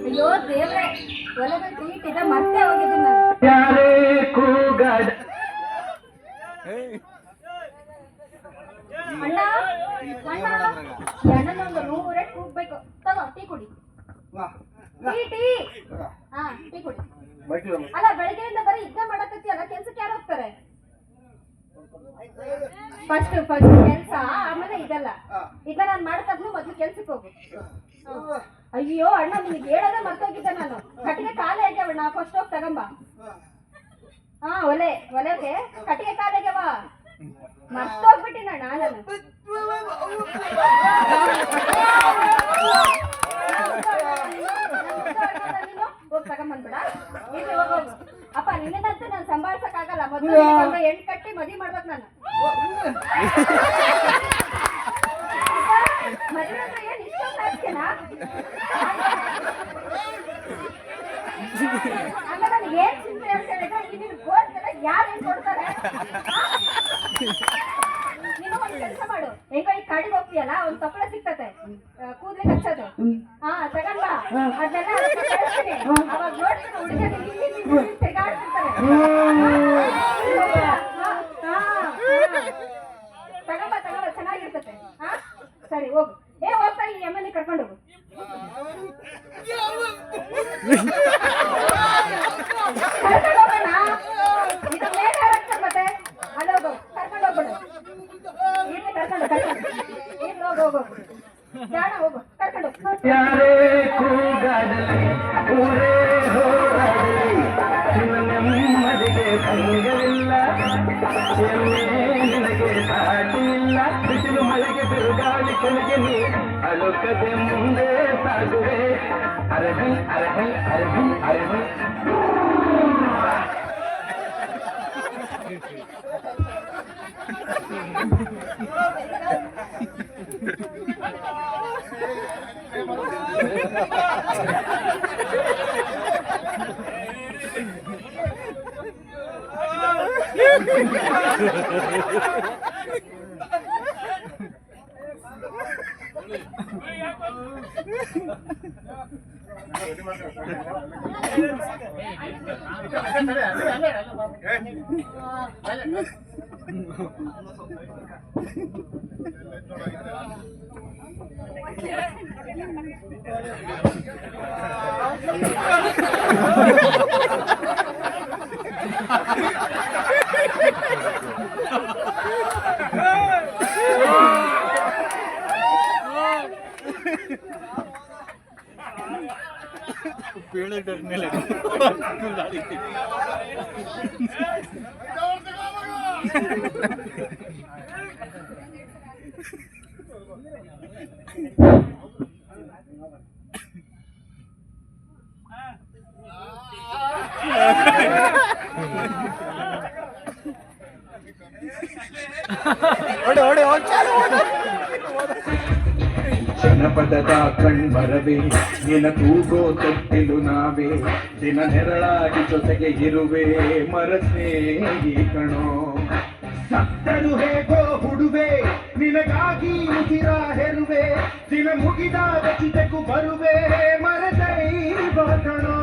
ಅಯ್ಯೋ ದೇವ್ರೆ, ಒಳಗೆ ಟ್ರೀಟ್ ಇದೆ, ಮತ್ತೆ ಹೋಗಿದ್ದೀನಿ ನಾನು. ಯಾರೇ ಕೂಗಾಡ ಅಣ್ಣ ಅಣ್ಣನೊಂದು 100 ಕೂಗ್ಬೇಕು. ತಗೋ ಟೀ ಕುಡಿ. ಟೀ ಹಾ ಟೀ ಕುಡಿ. ಅಲ್ಲ ಬೆಳಗ್ಗೆಯಿಂದ ಬರೀ ಇದ್ದ ಮಾಡಕತ್ತೀಯಲ್ಲ, ಕೆಲ್ಸಕ್ಕೆ ಯಾರು ಹೋಗ್ತಾರೆ? ಫಸ್ಟ್ ಕೆಲ್ಸ, ಆಮೇಲೆ ಇದೆಲ್ಲ. ಈಗ ನಾನು ಮಾಡ್ತಾದ್ನು ಮೊದ್ಲು ಕೆಲ್ಸಕ್ಕೆ ಹೋಗು. ಅಯ್ಯೋ ಅಣ್ಣ, ನಿನಗೆ ಹೇಳೋದೇ ಮರ್ತೋಗಿದ್ದೆ ನಾನು. ಕಟ್ಟಿಗೆ ಕಾಲೇ ಆಗ್ಯಾವಣ್ಣ, ಫಸ್ಟ್ ಹೋಗಿ ತಗೊಂಬ. ಹಾ ಒಲೆಗೆ ಕಟ್ಟಿಗೆ ಕಾಲೇ ಆಗ್ಯಾವ, ಮರ್ತೋಗ್ಬಿಟ್ಟಿನಣ್ಣ ನಾನು. ಹೋಗಿ ತಗೊಂಬಂದ್ಬಿಡ. ಇಲ್ಲಿ ಹೋಗು. ಅಪ್ಪ ನಿನ್ನಂತೂ ನಾನು ಸಂಭಾಳ್ಸಕ್ ಆಗಲ್ಲ. ಮೊದಲು ಹೆಣ್ಣು ಕಟ್ಟಿ ಮದುವೆ ಮಾಡ್ಬೇಕು ನಾನು. ಮದುವೆ ಅಂದ್ರೆ ಏನ್ ಇಷ್ಟೊಂದು ಹಾಕ್ತೇನಾ? ಆಮೇಲೆ ನನಗೆ ಏನ್ ಚಿಂತೆ ಅಂತ ಹೇಳಿದ್ರೆ, ನೀನು ಗೋಲ್ಗೆಲ್ಲ ಯಾರು ಏನ್ ಕೊಡ್ತಾರೆ? ನೀನು ಒಂದು ಕೆಲಸ ಮಾಡು, ಹೆಂಗೋ ಈ ಕಾಡಿಗೆ ಹೋಗ್ತೀಯಲ್ಲ, ಒಂದು ತಪ್ಪಳ ಸಿಗ್ತತೆ ಕೂದ್ಲಿಗೆ ಹಚ್ಚೋದು. ಹಾ ತಗೊಂಡ್ ಬಾ, ಅದನ್ನೆಲ್ಲ ಕಳಿಸ್ತೀನಿ. ಅವಾಗ ನೋಡ್ತೀನಿ ಹುಡುಗಿಯರು ತಿರ್ಗಾಡ್ತಿರ್ತಾರೆ. ತಗೊಂಬ ಚೆನ್ನಾಗಿರ್ತತೆ. ಹಾ ಸರಿ ಹೋಗು. ಹೋಗ್ತಾ ಈ ಎಮ್ಮಲ್ಲಿ ಕರ್ಕೊಂಡು ಹೋಗು. ಕರ್ಕೊಂಡು ಹೋಗೋಣ, ಇದು ಮೇಲೆ ಹಾರಾಗ್ತದೆ ಮತ್ತೆ. ಅಲ್ಲಿ ಹೋಗು, ಕರ್ಕೊಂಡು ಹೋಗ್ಬಿಡು. ಇಲ್ಲಿ ಕರ್ಕೊಂಡು ಇಲ್ಲಿ ಹೋಗು ಜಾಣ, ಹೋಗು ಕರ್ಕೊಂಡು ಹೋಗು. ಯಾರೇ ಕೂಗಾಡಲಿ ಊರೇ ಹೋರಾಡಲಿ ನಿಮ್ಮದಿಗೆ ಭಂಗವಿಲ್ಲ, ನಿನಗೆ ಸಾಟಿಲ್ಲ. ಬಿಸಿಲು ಮಳೆಗೆ ಬಿರುಗಾಳಿ ಕೆಳಗೆ ನೀ ಅಲುಕದೆ ಮುಂದೆ ಸಾಗುವೆ. ಅರಹಿ ಅರಹಿ ಅರಹಿ ಅರಹಿ पेड़ डरने लगे। ಜನಪದದ ಕಣ್ಬರವೇ ನಿನ ಕೂಗೋ ತೊಟ್ಟಿಲು ನಾವೇ, ದಿನ ನೆರಳಾಗಿ ಜೊತೆಗೆ ಇರುವೆ ಮರಸ್ನೇಹಿ ಕಣೋ. ಸತ್ತರು ಹೇಗೋ ಹುಡುವೆ ನಿನಗಾಗಿ ಉಸಿರ ಹೆರುವೆ, ದಿನ ಮುಗಿದಾಗ ಚಿತೆಗೂ ಬರುವೆ ಮರದೈವ ಕಣೋ.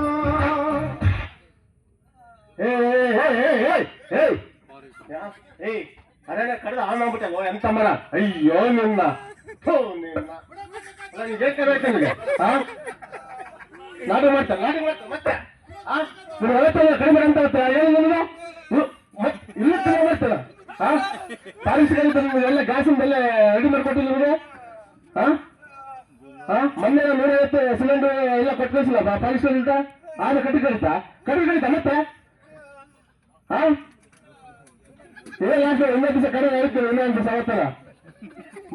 ಅರೆ ಕರೆದು ಹಾಳು ಮಾಡ್ಬಿಟ್ಟಲ್ವ ಎಂತ ಮರ. ಅಯ್ಯೋ ನಿನ್ನ ನಾಡು ಮಾಡ್ತಾರೆ ಮತ್ತೆ ಕಡಿಮೆ ಅಂತ ಏನು ನಿಮಗೆ ಇಲ್ಲ ಮಾಡ್ತಾರ. ಪಾಲಿಸಿ ಎಲ್ಲ ಗ್ಯಾಸಿನ ಬೆಲೆ ರೆಡಿ ಮಾಡ್ಕೊಟ್ಟಿಲ್ಲ ನಿಮಗೆ. ಮೊನ್ನೆ 150 ಸಿಲಿಂಡರ್ ಎಲ್ಲ ಕೊಟ್ಟು ಕಳಿಸಿಲ್ಲ ಪಾಲಿಸಿ ಆಗ ಕಟ್ಟಿ ಕಳಿತಾ ಮತ್ತೆ ಇದೇ ಲಾಸ್ಟ್ ಒಂದೇ ದಿವಸ ಕಡಿಮೆ ಹೇಳ್ತೀವಿ. ಇನ್ನೊಂದು ದಿವಸ ಅವತ್ತಲ್ಲ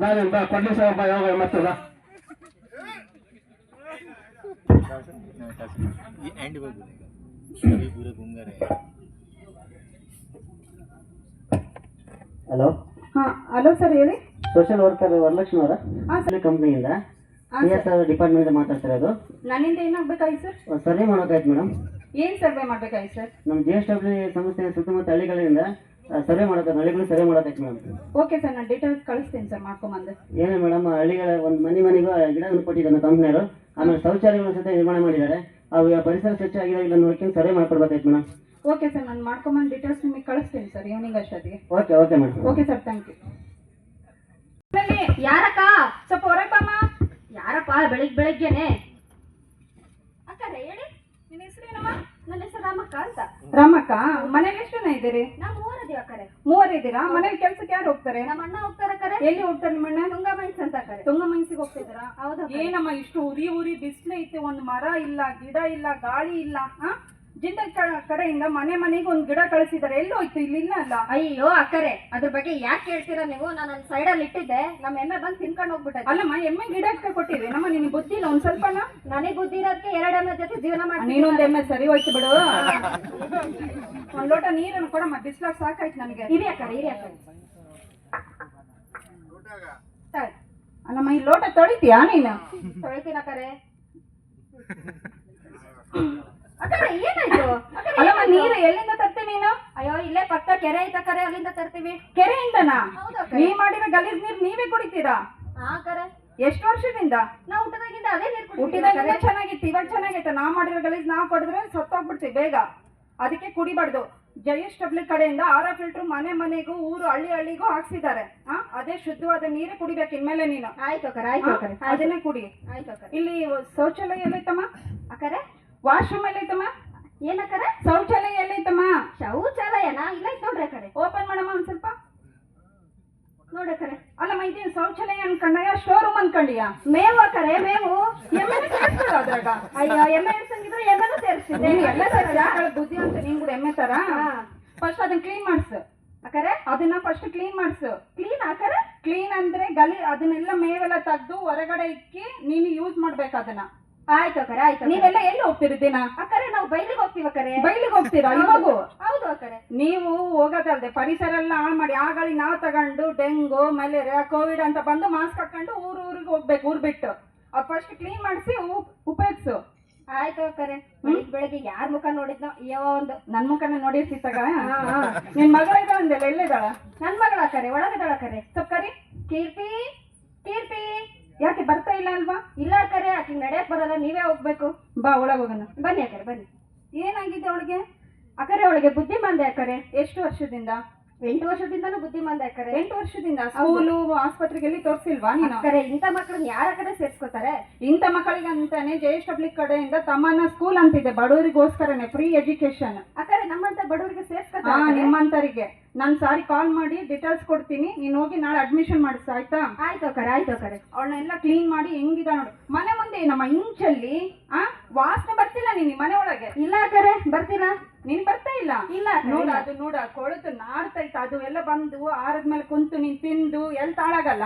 ನಾನು ಕೊಡ್ಲಿ ಸಾಹೇಬ ಯಾವಾಗ ಮತ್ತಲ್ಲ ಹಲೋ. ಹಲೋ ಸರ್ ಹೇಳಿ. ಸೋಷಿಯಲ್ ವರ್ಕರ್ ವರಲಕ್ಷ್ಮಿ ಅವರ ಕಂಪ್ನಿಯಿಂದ ಡಿಪಾರ್ಟ್ಮೆಂಟ್ ಮಾತಾಡ್ತಿರೋದು. ನನ್ನಿಂದ ಏನಾಗಬೇಕಾಗಿ ಸರ್? ಸರ್ವೆ ಮಾಡೋಕಾಯ್ತು ಮೇಡಮ್. ಏನ್ ಸರ್ವೆ ಮಾಡ್ಬೇಕಾಗಿ ಸರ್? ನಮ್ಮ GSW ಸಂಸ್ಥೆಯ ಸುತ್ತಮುತ್ತ ಹಳ್ಳಿಗಳಿಂದ ಸರ್ವೆ ಮಾಡೋದು, ಹಳ್ಳಿಗಳು ಸರ್ವೆ ಮಾಡೋದಕ್ಕೆ ಮೇಡಮ್. ಓಕೆ ಸರ್, ನಾನು ಡೀಟೇಲ್ಸ್ ಕಳಿಸ್ತೀನಿ ಸರ್ ಮಾಡ್ಕೊಂಬಂದು. ಏನೇ ಮೇಡಮ್, ಹಳ್ಳಿಗಳ ಒಂದು ಮನೆಗೂ ಗಿಡವನ್ನು ಕೊಟ್ಟಿದ್ದಾನೆ ಕಂಪ್ನಿಯವರು. ಆಮೇಲೆ ಶೌಚಾಲಯಗಳು ಸಹಿತ ನಿರ್ಮಾಣ ಮಾಡಿದ್ದಾರೆ. ಅವು ಪರಿಸರ ಸ್ವಚ್ಛ ಆಗಿದೆ ಇಲ್ಲ ನೋಡ್ಕೊಂಡು ಸರ್ವೆ ಮಾಡ್ಕೊಡ್ಬೇಕಾಯ್ತು ಮೇಡಮ್. ಓಕೆ ಸರ್, ನಾನು ಮಾಡ್ಕೊಂಬಂದು ಡೀಟೇಲ್ಸ್ ನಿಮಗೆ ಕಳಿಸ್ತೀನಿ ಸರ್ ಈವ್ನಿಂಗ್ ಅಷ್ಟೊತ್ತಿಗೆ. Okay madam. Okay sir, thank you. ಯಾರಕ್ಕ ಸ್ವಲ್ಪ ಹೊರಗೆ ಬಾಮ್ಮ. ಯಾರಪ್ಪ ಬೆಳಿಗ್ಗೆನೆ? ಅಕ್ಕರೆ ಹೇಳಿ, ನಿನ್ನ ಹೆಸರೇನಮ್ಮ? ನನ್ನ ಹೆಸರು ರಾಮಕ್ಕ ಅಂತ. ರಾಮಕ್ಕ, ಮನೇಲಿ ಎಷ್ಟು ಜನ ಇದ್ದೀರಿ? ನಾವು ಮೂವರಿದ್ದೀವಿ ಅಕ್ಕರೆ. ಮೂವರಿದ್ದೀರಾ? ಮನೇಲಿ ಕೆಲ್ಸಕ್ಕೆ ಯಾರು ಹೋಗ್ತಾರೆ? ನಮ್ಮ ಅಣ್ಣ ಹೋಗ್ತಾರೆ ಅಕ್ಕರೆ. ಎಲ್ಲಿ ಹೋಗ್ತಾರೆ ನಿಮ್ಮ ಅಣ್ಣ? ತುಂಗಮೈನ್ಸ್ ಅಂತ ಅಕ್ಕರೆ. ತುಂಗಮೈನ್ಸಿಗೆ ಹೋಗ್ತಿದ್ದೀರಾ? ಹೌದಾ? ಏನಮ್ಮ ಇಷ್ಟು ಉರಿ ಬಿಸಿಲು ಐತೆ, ಒಂದು ಮರ ಇಲ್ಲ, ಗಿಡ ಇಲ್ಲ, ಗಾಳಿ ಇಲ್ಲ. ಜಿಂದಲ್ ಕಡೆಯಿಂದ ಮನೆಗೆ ಒಂದು ಗಿಡ ಕಳಿಸಿದ್ದಾರೆ. ಎಲ್ಲಿ ಹೋಯ್ತು? ಇಲ್ಲಿ ಇಲ್ಲ ಅಲ್ಲ. ಅಯ್ಯೋ ಅಕ್ಕರೆ, ಅದ್ರ ಬಗ್ಗೆ ಯಾಕೆ ಹೇಳ್ತೀರಾ ನೀವು? ನಾನು ಅಲ್ಲಿ ಸೈಡಲ್ಲಿ ಇಟ್ಟಿದ್ದೆ, ನಮ್ಮ ಎಮ್ಮೆ ಬಂದು ತಿನ್ಕೊಂಡು ಹೋಗ್ಬಿಟ್ಟೆ. ಅಲ್ಲಮ್ಮ, ಎಮ್ಮೆ ಗಿಡ ಕೊಟ್ಟಿವಿ ನಮ್ಮ. ನಿನಗೆ ಬುದ್ಧಿ ಇಲ್ಲ ಒಂದು ಸ್ವಲ್ಪನ? ನನಗೆ ಬುದ್ಧಿ ಇರೋದಕ್ಕೆ 2 ಎಮ್ಮೆ ಜೊತೆ ಜೀವನ ಮಾಡಿ. ನೀನೊಂದು ಎಮ್ಮೆ ಸರಿ ಹೋಯ್ತು ಬಿಡು. ಒಂದು ಲೋಟ ನೀರನ್ನು ಕೊಡಮ್ಮ, ಬಿಸ್ಲಾಗ ಸಾಕಾಯ್ತು ನನಗೆ. ಇರಿ ಅಕ್ಕರೆ. ಅಲ್ಲಮ್ಮ, ಈ ಲೋಟ ತೊಳಿತೀಯಾ ನೀನು? ತೊಳಿತೀನ ಅಕ್ಕರೆ. ಅಕ್ಕರೆ ಏನಾಯ್ತು? ಅಲ್ಲಮ್ಮ, ನೀರು ಎಲ್ಲಿಂದ ತರ್ತೀವಿ ನೀನು? ಅಯ್ಯೋ, ಇಲ್ಲೇ ಪಕ್ಕ ಕೆರೆ ಐತ ಕರೆ, ಅಲ್ಲಿಂದ ತರ್ತೀವಿ. ಕೆರೆಯಿಂದನಾ? ನೀವ್ ಮಾಡಿರೋ ಗಲೀಜ್ ನೀರು ನೀವೇ ಕುಡಿತೀರಾ? ಎಷ್ಟು ವರ್ಷದಿಂದ? ನಾವು ಹುಟ್ಟಿದಾಗಿಂದ ಅದೇ ನೀರು. ಹುಟ್ಟಿದಾಗಿಂದ ಚೆನ್ನಾಗಿತ್ತು, ಇವಾಗ ಚೆನ್ನಾಗೈತೆ. ನಾವ್ ಮಾಡಿರೋ ಗಲೀಜ್ ನಾವ್ ಕೊಡಿದ್ರೆ ಸತ್ತೋಗ್ಬಿಡ್ತೀವಿ ಬೇಗ. ಅದಕ್ಕೆ ಕುಡಿಬಾರ್ದು. ಜಯೇಶ್ ಟಬ್ಲಿಕ್ ಕಡೆಯಿಂದ ಆರ ಫಿಲ್ಟರ್ ಮನೆಗೂ ಊರು ಹಳ್ಳಿಗೂ ಹಾಕ್ಸಿದ್ದಾರೆ. ಅದೇ ಶುದ್ಧವಾದ ನೀರೇ ಕುಡಿಬೇಕು ಇನ್ಮೇಲೆ ನೀನು. ಆಯ್ತು ಅಕ್ಕರೆ, ಅದನ್ನೇ ಕುಡಿ. ಆಯ್ತು ಅಕ್ಕರೆ. ಇಲ್ಲಿ ಶೌಚಾಲಯ ಎಲ್ಲೈತಮ್ಮ ಅಕ್ಕರೆ? ವಾಶ್ರೂಮ್ ಎಲ್ಲೈತಮ್ಮ? ಏನಕ್ಕರೆ? ಶೌಚಾಲಯ ಎಲ್ಲೈತಮ್ಮ? ಶೌಚಾಲಯನಾ? ಇಲ್ಲ ನೋಡ್ರಿ ಅಕ್ಕರೆ. ಓಪನ್ ಮಾಡಮ್ಮ ಒಂದ್ ಸ್ವಲ್ಪ ನೋಡಕ್ಕರೆ. ಅಲ್ಲಮ್ಮ, ಇದೇನು ಶೌಚಾಲಯ ಅನ್ಕೊಂಡಯ್ಯ ಸ್ಟೋರ್ ರೂಮ್ ಅನ್ಕೊಂಡಿಯ? ಮೇವು ಅಕ್ಕರೆ, ಮೇವು. ಎಮ್ಮೆನೂ ಸೇರಿಸ್ತಾರ ಅದ್ರಾಗ? ಅಯ್ಯೋ, ಎಮ್ಮೆ ಇಡ್ಸಂಗಿದ್ರೆ ಎಮ್ಮೆನೂ ಸೇರಿಸ್ತಿದ್ದೆ. ಎಲ್ಲ ಸೇರಿಸಿ ಬುದ್ಧಿ ಅಂತ ನೀನ್ ಕೂಡ ಎಮ್ಮೆ ತರ. ಫಸ್ಟ್ ಅದನ್ನ ಕ್ಲೀನ್ ಮಾಡಿಸು ಅಕ್ಕರೆ. ಅದನ್ನ ಫಸ್ಟ್ ಕ್ಲೀನ್ ಮಾಡಿಸು. ಕ್ಲೀನ್ ಅಕ್ಕರೆ? ಕ್ಲೀನ್ ಅಂದ್ರೆ ಅದನ್ನೆಲ್ಲ ಮೇವೆಲ್ಲ ತೆಗ್ದು ಹೊರಗಡೆ ಇಕ್ಕಿ ನೀನು ಯೂಸ್ ಮಾಡ್ಬೇಕು ಅದನ್ನ. ಆಯ್ತು ಅಕ್ಕರೆ, ಆಯ್ತು. ನೀವೆಲ್ಲ ಎಲ್ಲಿ ಹೋಗ್ತೀರಿ ದಿನ? ಅಕ್ಕರೆ, ನಾವು ಬೈಲಿಗೆ ಹೋಗ್ತೀವಿ ಅಕ್ಕರೆ. ಬೈಲಿಗೆ ಹೋಗ್ತೀರಾ ಇವಾಗೂ? ಹೌದು ಅಕ್ಕರೆ. ನೀವು ಹೋಗೋದಲ್ದೆ ಪರಿಸರ ಎಲ್ಲ ಹಾಳು ಮಾಡಿ ಆ ಗಾಳಿ ನಾವು ತಗೊಂಡು ಡೆಂಗು, ಮಲೇರಿಯಾ, ಕೋವಿಡ್ ಅಂತ ಬಂದು ಮಾಸ್ಕ್ ಹಾಕೊಂಡು ಊರಿಗೆ ಹೋಗ್ಬೇಕು. ಊರ್ ಬಿಟ್ಟು ಅದು ಫಸ್ಟ್ ಕ್ಲೀನ್ ಮಾಡಿಸಿ ಉಪಯೋಗಿಸು. ಆಯ್ತು ಅಕ್ಕರೆ. ಬೆಳಿಗ್ಗೆ ಯಾರ ಮುಖ ನೋಡಿದ್ನೋ? ಒಂದು ನನ್ ಮುಖನ ನೋಡಿರ್ತಿತ್ತಾಗ. ನಿನ್ ಮಗಳ ಇದ್ದಾಳ ಅಂದೆಲ್ಲ, ಎಲ್ಲಿದ್ದಾಳ? ನನ್ ಮಗಳ ಅಕ್ಕರೆ, ಒಳಗಿದ್ದಾಳ ಅಕ್ಕರೆ. ಸ್ವಲ್ಪ ಕರಿ. ಕೀರ್ತಿ, ಯಾಕೆ ಬರ್ತಾ ಇಲ್ಲ ಅಲ್ವಾ? ಇಲ್ಲ ಅಕ್ಕರೆ, ಆಕೆ ನಡೆಯಕ್ ಬರಲ್ಲ, ನೀವೇ ಹೋಗ್ಬೇಕು. ಬಾ, ಒಳಗೆ ಹೋಗೋಣ. ಬನ್ನಿ ಅಕ್ಕರೆ, ಬನ್ನಿ. ಏನಾಗಿದೆ ಅವಳಿಗೆ? ಅಕ್ಕರೆ, ಅವಳಿಗೆ ಬುದ್ಧಿ ಬಂದೆ ಅಕ್ಕರೆ. ಎಷ್ಟು ವರ್ಷದಿಂದ? 8 ವರ್ಷದಿಂದನೂ ಬುದ್ಧಿ ಬಂದೆ ಅಕ್ಕರೆ. 8 ವರ್ಷದಿಂದ? ಸ್ಕೂಲು ಆಸ್ಪತ್ರೆಗೆ ಎಲ್ಲಿ ತೋರಿಸಿಲ್ವಾ ನೀನು? ಅಕ್ಕರೆ, ಇಂಥ ಮಕ್ಕಳನ್ನ ಯಾರ ಕಡೆ ಸೇರ್ಸ್ಕೊತಾರೆ? ಇಂಥ ಮಕ್ಕಳಿಗೆ ಅಂತಾನೆ ಜಯೇಶ್ ಪಬ್ಲಿಕ್ ಕಡೆಯಿಂದ ತಮ್ಮನ್ನ ಸ್ಕೂಲ್ ಅಂತಿದೆ, ಬಡವರಿಗೋಸ್ಕರನೇ ಫ್ರೀ ಎಜುಕೇಶನ್. ಅಕ್ಕರೆ, ನಮ್ಮಂತ ಬಡವರಿಗೆ ಸೇರ್ಸ್ಕೊತಾರೆ? ನಿಮ್ಮಂತರಿಗೆ ನಾನು ಸಾರಿ ಕಾಲ್ ಮಾಡಿ ಡೀಟೇಲ್ಸ್ ಕೊಡ್ತೀನಿ. ನೀನು ಹೋಗಿ ನಾಳೆ ಅಡ್ಮಿಷನ್ ಮಾಡಿಸ, ಆಯ್ತಾ? ಆಯ್ತು ಅಕ್ಕರೆ, ಆಯ್ತು ಅಕ್ಕರೆ. ಅವಳನ್ನೆಲ್ಲ ಕ್ಲೀನ್ ಮಾಡಿ ಹೆಂಗಿದ ನೋಡು. ಮನೆ ಮುಂದೆ ನಮ್ಮ ಇಂಚಲ್ಲಿ ವಾಸನೆ ಬರ್ತಿಲ್ಲ ನೀನು ಮನೆ ಒಳಗೆ? ಇಲ್ಲ ಅಕ್ಕರೆ, ಬರ್ತೀರಾ? ನೀನ್ ಬರ್ತಾ ಇಲ್ಲ? ಇಲ್ಲ. ನೋಡ ಕೊಳತು ನಾಡ್ತೈತ, ಅದು ಎಲ್ಲ ಬಂದು ಆರದ್ಮೇಲೆ ಕುಂತು ನೀನ್ ತಿಂದು ಎಲ್ಲಿ ತಾಳಾಗಲ್ಲ.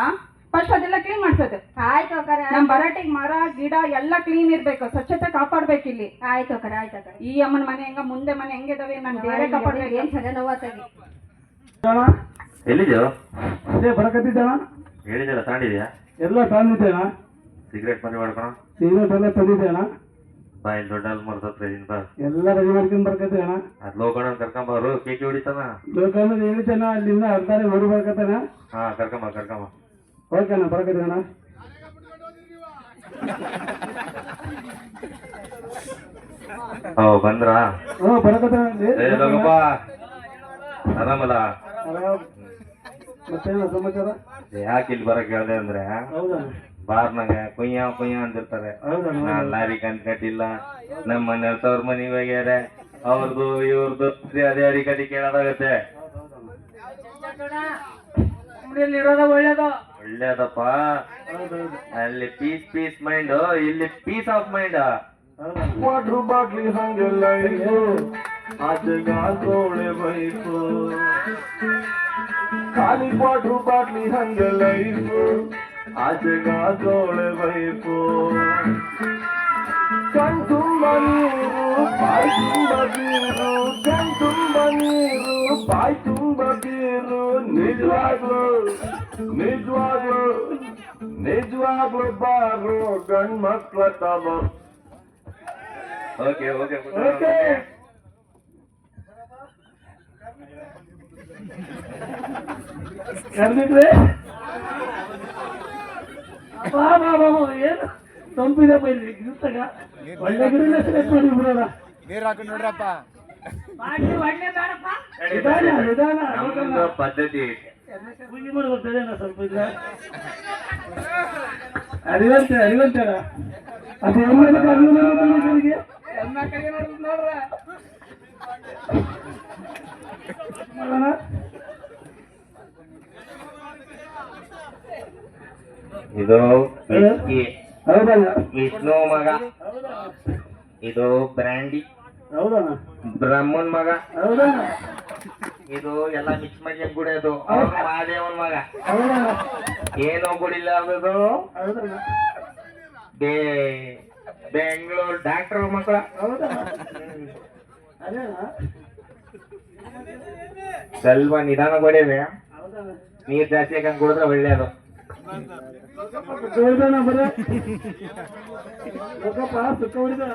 ಫಸ್ಟ್ ಅದೆಲ್ಲ ಕ್ಲೀನ್ ಮಾಡ್ಸೋದು. ಆಯ್ತು ಅಕ್ಕರೆ. ನಮ್ ಬರಾಟಿಗೆ ಮರ ಗಿಡ ಎಲ್ಲ ಕ್ಲೀನ್ ಇರ್ಬೇಕು, ಸ್ವಚ್ಛತೆ ಕಾಪಾಡ್ಬೇಕು ಇಲ್ಲಿ. ಆಯ್ತು ಅಕ್ಕರೆ, ಆಯ್ತು ಅಕ್ಕರೆ. ಈ ಅಮ್ಮನ ಮನೆ ಹೆಂಗ, ಮುಂದೆ ಮನೆ ಹೆಂಗಿದಾವೆ, ನಾನು ಬೇರೆ ಕಾಪಾಡ್ಬೇಕು. ಏನ್ ಸರಿ ನೋವಾತಾಗಿ ಎಲ್ಲಿದ್ಯೋ? ಅದೇ ಬರಕತ್ತಿದ್ದಣ. ಹೇಳಿದೆಲ್ಲ ತಗೊಂಡಿದ್ಯಾ? ಎಲ್ಲ ತಂದಿದ್ದೇಣ. ಸಿಗರೇಟ್ ಮನೆ ಮಾಡ್ಕೊಣ. ಸಿಗರೇಟ್ ಎಲ್ಲ ತಂದಿದ್ದೇಣ. ಬಾ, ಇಲ್ಲಿ ದೊಡ್ಡ ಅಲ್ಮರ್ ಹತ್ರ ಇದೀನಿ ಬಾ. ಎಲ್ಲ ರೆಡಿ ಮಾಡ್ಕೊಂಡು ಬರ್ಕತ್ತೇಣ. ಅದ್ ಲೋಕಣ್ಣ ಕರ್ಕೊಂಬರು, ಕೇಕಿ ಹೊಡಿತಾನ. ಲೋಕಣ್ಣ ಹೇಳಿದ್ದೇನ, ಅಲ್ಲಿಂದ ಅರ್ಧಾರೆ ಓಡಿ ಬರ್ಕತ್ತೇಣ. ಹಾ, ಕರ್ಕೊಂಬ. ಓಕೆ ಅಣ್ಣ, ಬರಕತ್ತೇಣ. ಬಂದ್ರಾ? ಬರಕತ್ತೇಣ. ಆರಾಮಲ್ಲ? ಮತ್ತೇನ ಸಮಾಚಾರ? ಯಾಕೆ ಇಲ್ಲಿ ಬರಕ್ ಹೇಳ್ದೆ ಅಂದ್ರೆ, ಹೌದಾ? ಬಾರ್ನಾಗ ಕುಯ್ಯ ಅಂದಿರ್ತಾರೆ. ನಾನ್ ಲಾರಿ ಕಂತ್ ಕಟ್ಟಿಲ್ಲ, ನಮ್ಮ ಮನೆ ತವ್ರ ಮನಿ ಹೋಗ್ಯಾರೆ, ಅವ್ರದ್ದು ಇವ್ರದ್ದು ಅದೇ ಅಡಿ ಕಟ್ಟಿ ಕೇಳೋದಾಗತ್ತೆ. ಒಳ್ಳೇದಪ್ಪ. ಅಲ್ಲಿ ಪೀಸ್ ಮೈಂಡ್, ಇಲ್ಲಿ ಪೀಸ್ ಆಫ್ ಮೈಂಡ್. ವಾಟ್ರು ಬಾಟ್ಲಿ ಹಂಗೆಲ್ಲ ಇದು ಆಚೆಗಾಕೋಳೆ ಬೈಕು, ಖಾಲಿ ವಾಟ್ರು ಬಾಟ್ಲಿ ಹಂಗೆಲ್ಲ ಇದು ಆಚೆಗಾಕೋಳೆ ಬೈಕು. ಕಣ್ ತುಂಬ ನೀರು, ಬಾಯಿ ತುಂಬ ಬೀರು, ಕಣ್ ತುಂಬ ನೀರು, ಬಾಯಿ ತುಂಬ ಬೀರು. ನಿಜವಾಗ್ಲು ಬಾರು ಗಂಡ್ ಮಕ್ಳ ತಬ. ಓಕೆ ಕರೆದಿದ್ರೆ ಬಾ ಬಾ ಬಾ ಬಾ, ಏನು ತಂಪಿದೆ ಬೈಲಿ ಗಿರ್ತಾಗ ಒಳ್ಳೆ ಗಿಡನ ಸೆಲೆಕ್ಟ್ ಮಾಡಿ ಬಿಡೋಣ. ನೀರ್ ಹಾಕೊಂಡು ನೋಡ್ರಪ್ಪ. ನಿಧಾನ ನಿಧಾನ ನಮ್ದು ಪದ್ಧತಿ ಪೂಜೆ ಮಾಡಿ ಬರ್ತದೆ ಸ್ವಲ್ಪ ಇಲ್ಲ ಅರಿವಂತೇನ ಅದು ಹೆಣ್ಣು ಮಾಡೋಣ. ಇದು ವಿಸ್ಕಿ, ಹೌದಲ್ಲ ವಿಷ್ಣು ಮಗ. ಇದು ಬ್ರ್ಯಾಂಡಿ, ಹೌದಣ್ಣ ಬ್ರಹ್ಮನ್ ಮಗ. ಹೌದಣ್ಣ ಇದು ಎಲ್ಲ ಮಿಕ್ಸ್ ಮಾಡಿ ಕುಡಿಯೋದು. ಅವ್ರ ಮಹಾದೇವನ್ ಮಗ. ಹೌದಣ್ಣ ಏನೋ ಕುಡಿಲ್ಲ ಅದು. ಹೌದಣ್ಣ ಬೆಂಗಳೂರು ಡಾಕ್ಟರ್ ಮಕ್ಕಳ. ಹೌದಣ್ಣ ಅದೇಣ್ಣ ಸ್ವಲ್ಪ ನಿಧಾನ ಕುಡಿಯದೆ, ಹೌದಣ್ಣ ನೀರ್ ಜಾಸ್ತಿ ಹಾಕಂಗ್ ಕುಡಿದ್ರೆ ಒಳ್ಳೇದು. ಹೌದಣ್ಣ ಬರ ಸುಖಪ್ಪ ಸುಖ ಹೊಡಿದಣ್ಣ.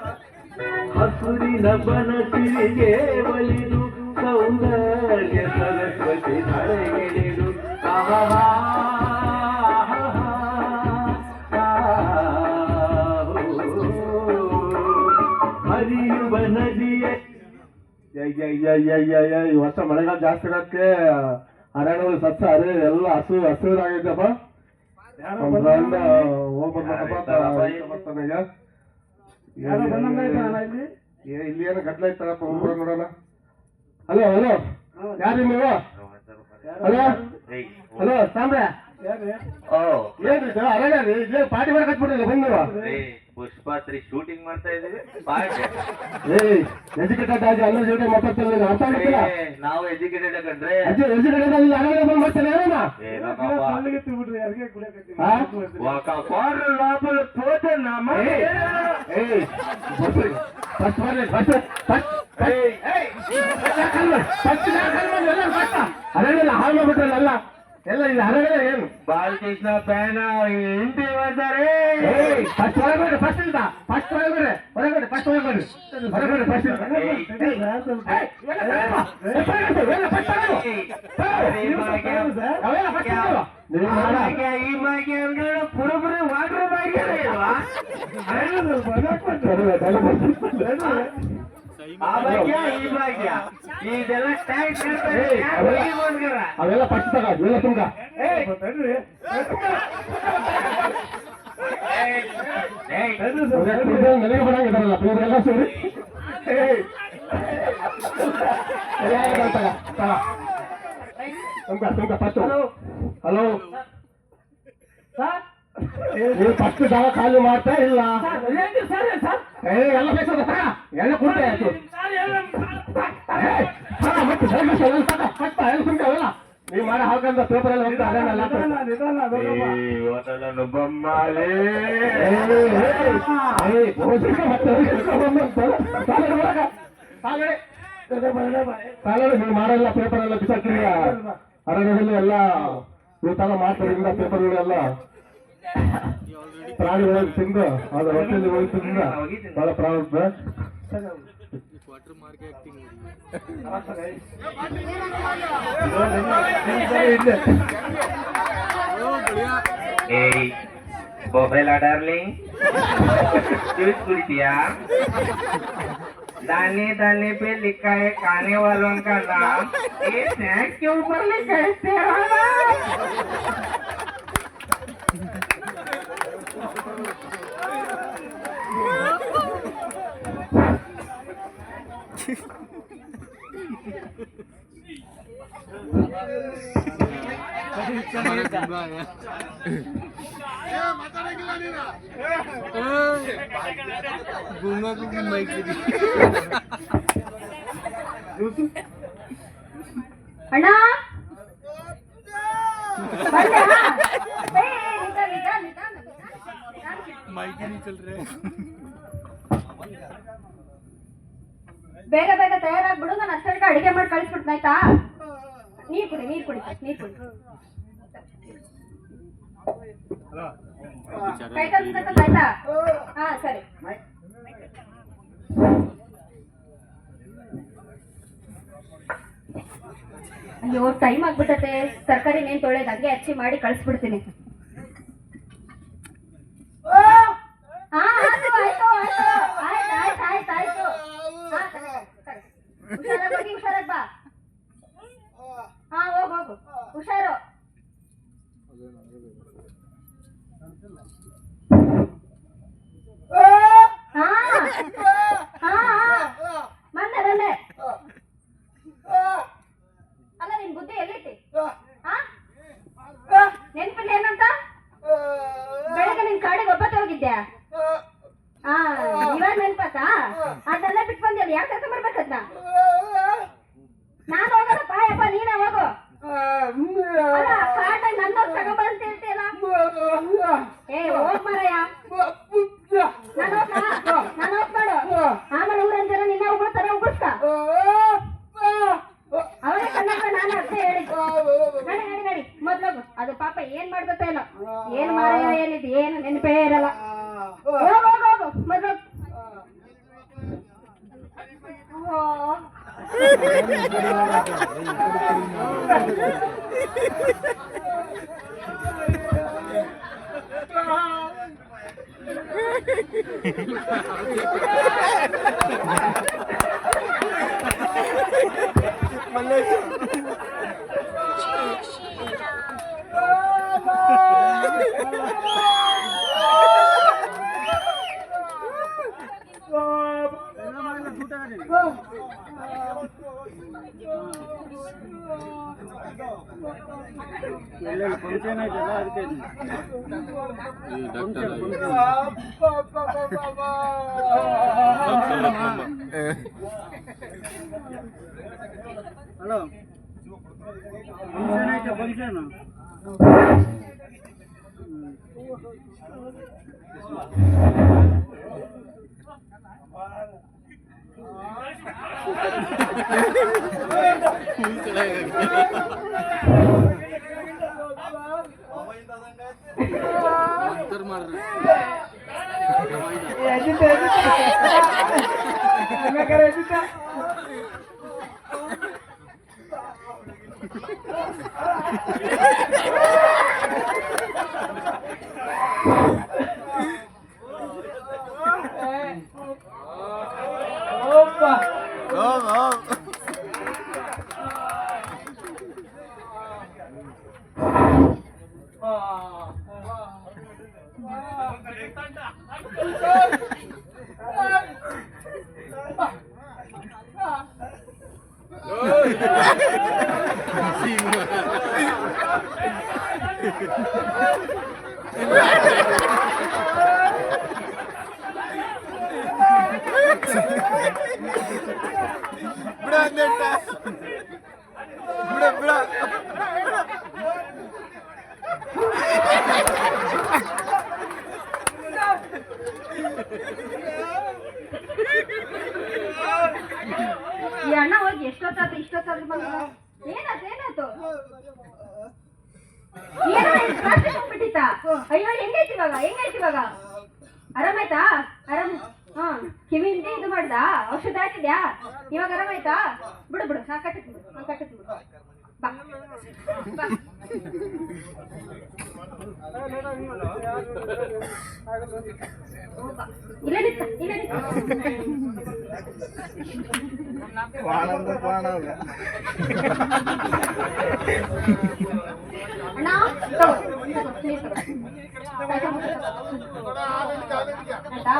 ಹಸುರಿನ ಬನಸಿಗೆ ಒಲಿದು ಸೌಂದರ್ಯ ಸರಸ್ವತಿ ಧರೆಗೆಳೆದು ಹರಿಯುವ ನದಿಯ ಈ ವರ್ಷ ಮಳೆಗಾಲ ಜಾಸ್ತಿ ಇರೋಕ್ಕೆ ಅರಣ್ಯಗಳು ಸಸ್ಯ ಅರೆ ಎಲ್ಲ ಹಸಿರಾಗಿದ್ದಪ್ಪ. ಇಲ್ಲಿ ಏನು ಗಡ್ಲ ಇತ್ತಾರಪ್ಪ ಒಬ್ಬರ ನೋಡೋಣ. ಹಲೋ ಹಲೋ ಯಾರು ನೀವು? ಹಲೋ ಹಲೋ ಸಾಂಬ್ರ ಓ ಏನ್ರಿ ಅರಣ್ಯ ರೀ ಇಲ್ಲೇ ಪಾರ್ಟಿ ಮಾಡಕ್ ಹಚ್ಬಿಟ್ಟಿಲ್ಲ ಬಂದು ಪುಷ್ಪಾತ್ರಿ ಶೂಟಿಂಗ್ ಮಾಡ್ತಾ ಇದೀವಿ. ಎಜುಕೇಟೆಡ್ ಆಗಿ ಅಲ್ಲ ಜೊತೆ ಮಾತಾಡ್ತಿಲ್ಲ ಅರ್ಥ ಆಗ್ತಿಲ್ಲ. ನಾವು ಎಜುಕೇಟೆಡ್ ಕಂಡ್ರೆ ಎಜುಕೇಟೆಡ್ ಆಗಿ ಅರಣ್ಯ ಬಂದು ಮಾಡ್ತೇನೆ ಅರಣ್ಯ ಹಾಳು ಮಾಡ್ಬಿಟ್ರಲ್ಲ ಎಲ್ಲ ಇಲ್ಲಿ ಅರಣ್ಯ ಏನು ಬಾಲಕೃಷ್ಣ ಫ್ಯಾನ್ ಎಂಟಿ ಬರ್ತಾರೆ. ಫಸ್ಟ್ ಒಳಗಡೆ ಫಸ್ಟ್ ಇಲ್ಲ ಫಸ್ಟ್ ಒಳಗಡೆ ಹೊರಗಡೆ ಫಸ್ಟ್ ಒಳಗಡೆ ಹೊರಗಡೆ ಫಸ್ಟ್ ಈ ಮಾಗೆ ಪುರಪುರಿ ವಾಟರ್ ಆ ಭಾಗ್ಯ ಈ ಭಾಗ್ಯ ಇದೆಲ್ಲ ಟ್ಯಾಂಕ್ ಅವೆಲ್ಲ ಫಸ್ಟ್ ತಗ ಇವೆಲ್ಲ ತುಂಗ ನನಗೆ ಬರಂಗಿದಾರಲ್ಲ ಎಲ್ಲ ಸೇರಿ ತುಮಕ ಫಸ್ಟ್ ಹಲೋ ನೀವು ಫಸ್ಟ್ ಜಾಗ ಖಾಲಿ ಮಾಡ್ತಾ ಇಲ್ಲ ಎಲ್ಲ ಬೇಕು ಎಲ್ಲ ಕೊಡ್ತೆ ಆಯ್ತು ಎಲ್ಲ ನೀವು ಮಾಡಿ ಹಾಕಂತ ಪೇಪರ್ ಎಲ್ಲ ಹೋಗ್ತಾ ನೀವು ಮಾಡಲ್ಲ ಪೇಪರ್ ಎಲ್ಲ ಬಿಸಾಕ್ತೀವಿ ಅರಣ್ಯದಲ್ಲಿ ಎಲ್ಲ ಇವತ್ತೆಲ್ಲ ಮಾಡ್ತಾರಿಂದ ಪೇಪರ್ಗಳೆಲ್ಲ ಪ್ರಾಣಿಗಳು ತಿಂದು ಅದ್ರ ಹೊಟ್ಟೆಯಲ್ಲಿ ಹೋಗಿ ತಿಂದ ಬಹಳ ಪ್ರಾರಂಭ बोबेला डार्लिंग जूस कुड़िया दाने दाने पे लिखा है खाने वालों का नाम, ये स्नैक के ऊपर लिखा है तेरा नाम। ಅಣ್ಣ ಬೇಗ ಬೇಗ ತಯಾರಾಗ್ಬಿಡು, ನಾನು ಅಷ್ಟೊಳಗೆ ಅಡಿಗೆ ಮಾಡಿ ಕಳಿಸ್ಬಿಡ್ತಾಯ್ತಾ. ನೀರ್ ಕುಡಿ ನೀರ್ ಕುಡಿ ನೀರ್ ಕುಡಿ. ಕೈ ಕಲ್ಸ್ಕೊಳ್ತಾಯ್ತಾ? ಹಾ ಸರಿ. ಅಯ್ಯೋ ಟೈಮ್ ಆಗ್ಬಿಟ್ಟತೆ, ತರಕಾರಿ ನೇನ್ ತೊಳೆದ್ ಹಂಗೆ ಹಚ್ಚಿ ಮಾಡಿ ಕಳಿಸ್ಬಿಡ್ತೀನಿ. ಆಯ್ತು ಆಯ್ತು ಆಯ್ತು ಆಯ್ತು ಆಯ್ತು ಆಯ್ತು ಹುಷಾರಾಗಿ ಹೋಗಿ, ಹುಷಾರಾಗಿ ಬಾ. ಹೋಗು ಹೋಗು, ಹುಷಾರು. ಬಂದೆ ಬಂದೆ. ಅಲ್ಲ ನಿನ್ ಬುದ್ಧಿ ಎಲ್ಲಿಟ್ಟಿ? ನೆನ್ಪಿಲ್ಲ ಏನಂತ? ಬೆಳಗ್ಗೆ ನಿನ್ ಕಾಡಿಗೆ ಒಬ್ಬತ್ತೆ ಹೋಗಿದ್ಯಾ? ಇವಾಗ ನೆನ್ಪತ್ತಾ? ಅದೆಲ್ಲ ಬಿಟ್ಟು ಬಂದಿಲ್ಲ, ಯಾಕೆ ಕರ್ಕೊಂಡ್ ಬರ್ಬೇಕದ್ನ? ನಾನು ಹೋಗಲ್ಲಪ್ಪ, ಯಪ್ಪ ನೀನೇ ಹೋಗು. ಅಲ್ಲ ಕಾಟ ನನ್ನ ತಗೊಂಡ್ಬಂತ ಹೇಳ್ತೀಯಲ್ಲ. ಹೋಗ್ ಮಾರಯ್ಯ, ನಾನು ಹೋಗ್ತಾಡು. ಆಮೇಲೆ ಊರಂತಾರ ನಿನ್ನ ಉಗುಳ್ತಾರ, ಉಗುಳ್ಸ್ಕ. ಅವರೇ ಕನ್ನಡ, ನಾನು ಅರ್ಥ ಹೇಳಿದ್ದು. ನಡಿ ನಡಿ ನಡಿ, ಮೊದ್ಲೋಗು. ಅದು ಪಾಪ ಏನ್ ಮಾಡ್ಬೇಕೋ ಏನೋ, ಏನ್ ಮಾರಯ್ಯ ಏನಿದೆ, ಏನು ನೆನಪೇ ಇರಲ್ಲ. ಹೋಗು ಹೋಗು ಹೋಗು, ಮೊದ್ಲೋಗು. ಫಂಕ್ಷನ್ ಆಯ್ತಲ್ಲ ಅದಕ್ಕೆ ಹಲೋ ಫಂಕ್ಷನ್ ಆಯ್ತಾ ಫಂಕ್ಷನ್ ಈ ಅಣ್ಣ ಹೋಗಿ ಎಷ್ಟೊತ್ತಾಯ್ತು, ಇಷ್ಟೊತ್ತಾದ್ರು ಬಂದ. ಏನಾಯ್ತು ಏನಾಯ್ತು? ಹೋಗ್ಬಿಟ್ಟಿತ್ತ? ಅಯ್ಯೋ ಹೆಂಗೈತಿ ಇವಾಗ, ಹೆಂಗೈತಿ ಇವಾಗ? ಆರಾಮಾಯ್ತಾ? ಆರಾಮ್. ಕಿವಿ ಹಿಂದೆ ಇದು ಮಾಡ್ದ, ಔಷಧ ಹಾಕಿದ್ಯಾ? ಇವಾಗ ಆರಾಮಾಯ್ತಾ? ಬಿಡು ಬಿಡು, ನಾ ಕಟ್ಟಿಸ್ಬಿಡು, ನಾ ಕಟ್ಟಿಸ್ಬಿಡು. ಬಾ ಬಾ. ಇಲ್ಲೇ ನಿಂತ, ಇಲ್ಲೇ ನಿಂತ. ಅಣ್ಣ ತಗೋ, ನೀರು ತಗೋ. ಆಯ್ತಾ?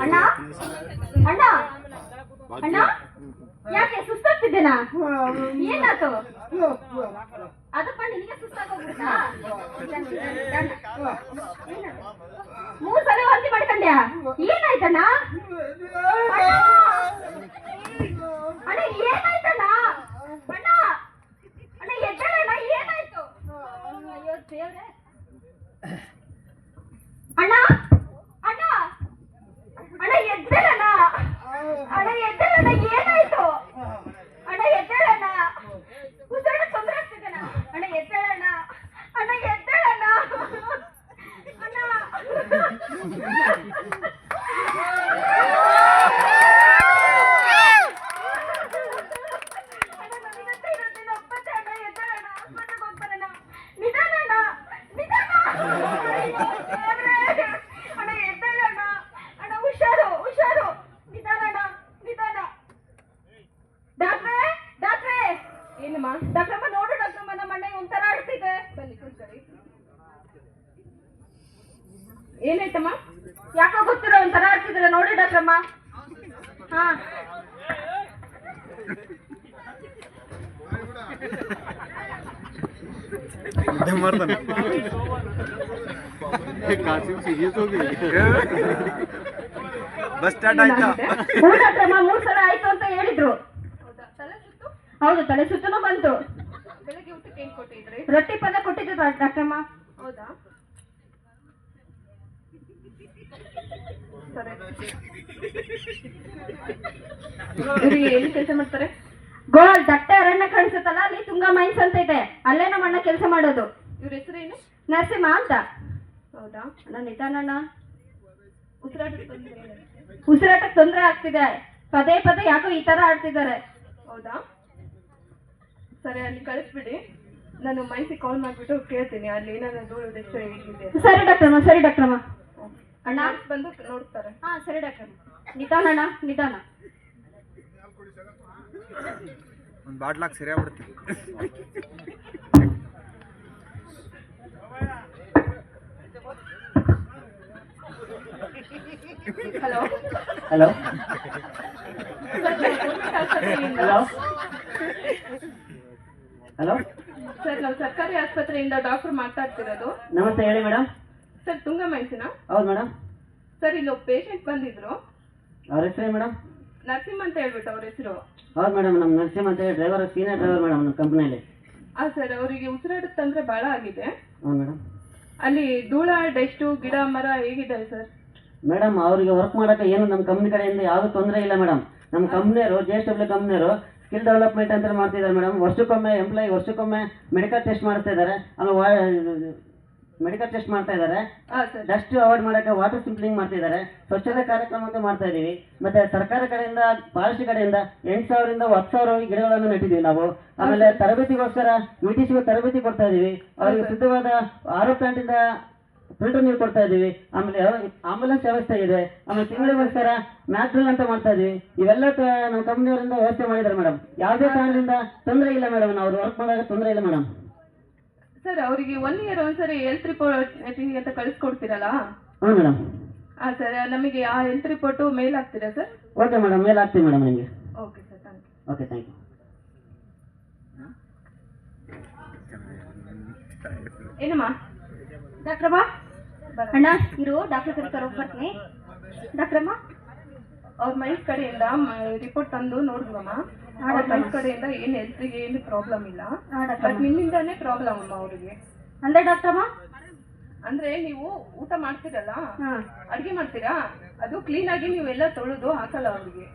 ಅಣ್ಣ ಅಣ್ಣ ಅಣ್ಣ, ಯಾಕೆ ಸುಸ್ತಾಗ್ತಿದ್ದೇನಾ? ಏನಾಯ್ತು? ಅದಪ್ಪ ನಿನಗೆ ಸುಸ್ತಾಗೋಗ್ಬಿಡ್ತಾ? 3 ಸಲ ವಾಂತಿ ಮಾಡ್ಕೊಂಡ್ಯಾ? ಏನಾಯ್ತಣ್ಣ? ಅಣ್ಣ ಏನಾಯ್ತಣ್ಣ? ಅಣ್ಣ ಅಣ್ಣ ಎದ್ದೇಳಣ್ಣ, ಏನಾಯ್ತು? ಅಯ್ಯೋ ದೇವ್ರೆ. ಅಣ್ಣ ಅಣ್ಣ ಅಣ್ಣ ಎದ್ದೇಳಣ್ಣ, ಅಣ್ಣ ಎದ್ದೇಳಣ್ಣ, ಏನಾಯ್ತು? ಅಣ್ಣ ಎದ್ದೇಳಣ್ಣ, ಉಸಿರಾಡ ತೊಂದರೆ ಆಗ್ತಿದ್ದೇನ? ಅಣ್ಣ ಎದ್ದೇಳಣ್ಣ, ಅಣ್ಣ ಎದ್ದೇಳಣ್ಣ, ಅಣ್ಣ ಏನಾಯ್ತಮ್ಮ? ಯಾಕೋ ಗೊತ್ತಿರೋ ಒಂಥರ ಆಗ್ತಿದ್ರೆ ನೋಡಿ ಡಾಕ್ಟ್ರಮ್ಮ. ಹಾ ಬಸ್ ಸ್ಟಾರ್ಟ್ ಆಯ್ತಾ? ಹ್ಞೂ ಡಾಕ್ಟ್ರಮ್ಮ, 3 ಸಲ ಆಯ್ತು ಅಂತ ಹೇಳಿದ್ರು. ಹೌದು, ತಲೆ ಸುತ್ತನೂ ಬಂತು. ಬೆಳಗ್ಗೆ ಊಟಕ್ಕೆ ಏನ್ ಕೊಟ್ಟಿದ್ರಿ? ರೊಟ್ಟಿ ಪಲ್ಯ ಕೊಟ್ಟಿದ್ರು ಡಾಕ್ಟ್ರಮ್ಮ. ಹೌದಾ? ಸರಿ. ಇವ್ರಿಗೆ ಎಲ್ಲಿ ಕೆಲಸ ಮಾಡ್ತಾರೆ? ಗೋಲ್ ದಟ್ಟ ಅರಣ್ಯ ಕಾಣಿಸುತ್ತಲ್ಲ, ಅಲ್ಲಿ ತುಂಗಾ ಮೈನ್ಸ್ ಅಂತ ಇದೆ, ಅಲ್ಲೇ ನಮ್ಮ ಅಣ್ಣ ಕೆಲಸ ಮಾಡೋದು. ಇವ್ರ ಹೆಸರೇನು? ನರಸಿಂಹ ಅಂತ. ಹೌದಾ? ಅಣ್ಣ ನಿಧಾನಣ್ಣ, ಉಸಿರಾಟಕ್ಕೆ ತೊಂದರೆ ಆಗ್ತಿದೆ. ಪದೇ ಪದೇ ಯಾಕೋ ಈ ತರ ಆಡ್ತಿದ್ದಾರೆ. ಹೌದಾ? ಸರಿ, ಅಲ್ಲಿ ಕಳಿಸ್ಬಿಡಿ. ನಾನು ಮೈನ್ಸಿಗೆ ಕಾಲ್ ಮಾಡ್ಬಿಟ್ಟು ಕೇಳ್ತೀನಿ ಅಲ್ಲಿ ಏನಾದ್ರು ಎಷ್ಟು ಇದೆ. ಸರಿ ಡಾಕ್ಟ್ರಮ್ಮ, ಸರಿ ಡಾಕ್ಟ್ರಮ್ಮ. ಅಣ್ಣ ಬಂದು ನೋಡ್ತಾರೆ. ಹಾ ಸರಿ ಡಾಕ್ಟ್ರಮ್ಮ. ನಿಧಾನ ಅಣ್ಣ, ನಿಧಾನ. ಒಂದು ಬಾಟ್ಲಾಕ್ ಸರಿಯಾಗ್ಬಿಡುತ್ತೆ. Hello hello hello hello sir, ನಾವು ಸರ್ಕಾರಿ ಆಸ್ಪತ್ರೆಯಿಂದ ಡಾಕ್ಟರ್ ಮಾತಾಡ್ತಿರೋದು. ನಮಸ್ತೆ, ಹೇಳಿ ಮೇಡಮ್. ಸರ್, ತುಂಗಾ ಮೈನ್ಸಿನ? ಹೌದು ಮೇಡಮ್. ಸರ್, ಇಲ್ಲೊಬ್ಬ ಪೇಷಂಟ್ ಬಂದಿದ್ರು. ಅವ್ರ ಹೆಸರೇ ಮೇಡಮ್? ನರಸಿಂಹ ಅಂತ ಹೇಳ್ಬಿಟ್ಟು ಅವ್ರ ಹೆಸರು. ಹೌದು ಮೇಡಮ್, ನಮ್ಮ ನರಸಿಂಹ ಅಂತ ಹೇಳಿ ಡ್ರೈವರ್, ಸೀನಿಯರ್ ಡ್ರೈವರ್ ಮೇಡಮ್ ನಮ್ಮ ಕಂಪ್ನಿಯಲ್ಲಿ. ಸರ್, ಅವರಿಗೆ ಉಸಿರಾಟದ ತೊಂದರೆ ಬಹಳ ಆಗಿದೆ. ಹೌದು ಮೇಡಮ್. ಅಲ್ಲಿ ಧೂಳ, ಡಸ್ಟು, ಗಿಡ ಮರ ಹೇಗಿದೆ ಸರ್? ಮೇಡಮ್, ಅವರಿಗೆ ವರ್ಕ್ ಮಾಡೋಕೆ ಏನು ನಮ್ಮ ಕಂಪ್ನಿ ಕಡೆಯಿಂದ ಯಾವುದೂ ತೊಂದರೆ ಇಲ್ಲ ಮೇಡಮ್. ನಮ್ಮ ಕಂಪ್ನಿಯವರು JSW ಕಂಪ್ನಿಯವರು ಸ್ಕಿಲ್ ಡೆವಲಪ್ಮೆಂಟ್ ಅಂತ ಮಾಡ್ತಿದ್ದಾರೆ ಮೇಡಮ್. ವರ್ಷಕ್ಕೊಮ್ಮೆ ವರ್ಷಕ್ಕೊಮ್ಮೆ ಮೆಡಿಕಲ್ ಟೆಸ್ಟ್ ಮಾಡ್ತಾ ಇದ್ದಾರೆ. ಆಮೇಲೆ ಮೆಡಿಕಲ್ ಟೆಸ್ಟ್ ಮಾಡ್ತಾ ಇದ್ದಾರೆ. ಡಸ್ಟ್ ಅವಾಯ್ಡ್ ಮಾಡೋಕ್ಕೆ ವಾಟರ್ ಸ್ಪ್ರಿಂಕ್ಲಿಂಗ್ ಮಾಡ್ತಿದ್ದಾರೆ. ಸ್ವಚ್ಛತೆ ಕಾರ್ಯಕ್ರಮ ಅಂತ ಮಾಡ್ತಾ ಇದೀವಿ. ಮತ್ತೆ ಸರ್ಕಾರ ಕಡೆಯಿಂದ, ಫಾರೆಸ್ಟ್ ಕಡೆಯಿಂದ 8,000 ರಿಂದ 10,000 ಗಿಡಗಳನ್ನು ನೆಟ್ಟಿದ್ದೀವಿ ನಾವು. ಆಮೇಲೆ ತರಬೇತಿಗೋಸ್ಕರ UTC ತರಬೇತಿ ಕೊಡ್ತಾ ಇದೀವಿ. ಅವರಿಗೆ ಶುದ್ಧವಾದ RO ಪ್ಲಾಂಟ್ ಇಂದ ಫಿಲ್ಟರ್ ನೀರು ಕೊಡ್ತಾ ಇದೀವಿ. ಆಮೇಲೆ ಆಂಬುಲೆನ್ಸ್ ವ್ಯವಸ್ಥೆ ಇದೆ. ಆಮೇಲೆ ತಿಂಗಳಿಗೋಸ್ಕರ ಮ್ಯಾಟ್ರಿಲ್ ಅಂತ ಮಾಡ್ತಾ ಇದೀವಿ. ಇವೆಲ್ಲ ನಮ್ಮ ಕಂಪ್ನಿಯವರಿಂದ ವ್ಯವಸ್ಥೆ ಮಾಡಿದ್ದಾರೆ ಮೇಡಮ್. ಯಾವುದೇ ಕಾರಣದಿಂದ ತೊಂದರೆ ಇಲ್ಲ ಮೇಡಮ್. ನಾವು ವರ್ಕ್ ಮಾಡಾಗ ತೊಂದರೆ ಇಲ್ಲ ಮೇಡಮ್. ಸರ್, ಅವರಿಗೆ 1 ಇಯರ್ ಒಂದ್ಸರಿ ಹೆಲ್ತ್ ರಿಪೋರ್ಟ್ ಅಂತ ಕಳಿಸ್ಕೊಡ್ತೀರಲ್ಲ? ಹ್ಞೂ ಮೇಡಮ್. ಸರ್, ನಮಗೆ ಆ ಹೆಲ್ತ್ ರಿಪೋರ್ಟ್ ಮೇಲ್ ಆಗ್ತೀರಾ ಸರ್? ಓಕೆ ಮೇಡಮ್, ಮೇಲ್ ಆಗ್ತೀವಿ ಮೇಡಮ್ ನಿಮಗೆ. Okay sir, thank you. Okay, thank you. ಏನಮ್ಮ? ಡಾಕ್ಟ್ರಮ್ಮ, ಅಣ್ಣ ಇರು, ಡಾಕ್ಟರ್ ಕರೀತಾರೆ, ಹೋಗಿ ಬರ್ತೀನಿ. ಡಾಕ್ಟ್ರಮ್ಮ, ಅವ್ರ ಮೈನ್ಸ್ ಕಡೆಯಿಂದ ರಿಪೋರ್ಟ್ ತಂದು ನೋಡಿದ್ವಮ್ಮ. ಅವ್ರ ಮೈನ್ಸ್ ಕಡೆಯಿಂದ ಏನು ಹೆಲ್ತ್ಗೆ ಏನು ಪ್ರಾಬ್ಲಮ್ ಇಲ್ಲ. ಬಟ್ ನಿಮ್ಮಿಂದಾನೇ ಪ್ರಾಬ್ಲಮ್ ಅಮ್ಮ ಅವರಿಗೆ. ಅಂದ್ರೆ ಡಾಕ್ಟ್ರಮ್ಮ? ಅಂದ್ರೆ ನೀವು ಊಟ ಮಾಡ್ತೀರಲ್ಲ, ಅಡ್ಗೆ ಮಾಡ್ತೀರಾ, ಅದು ಕ್ಲೀನ್ ಆಗಿ ನೀವೆಲ್ಲ ತೊಳೆದು ಹಾಕಲ್ಲ ಅವ್ರಿಗೆ.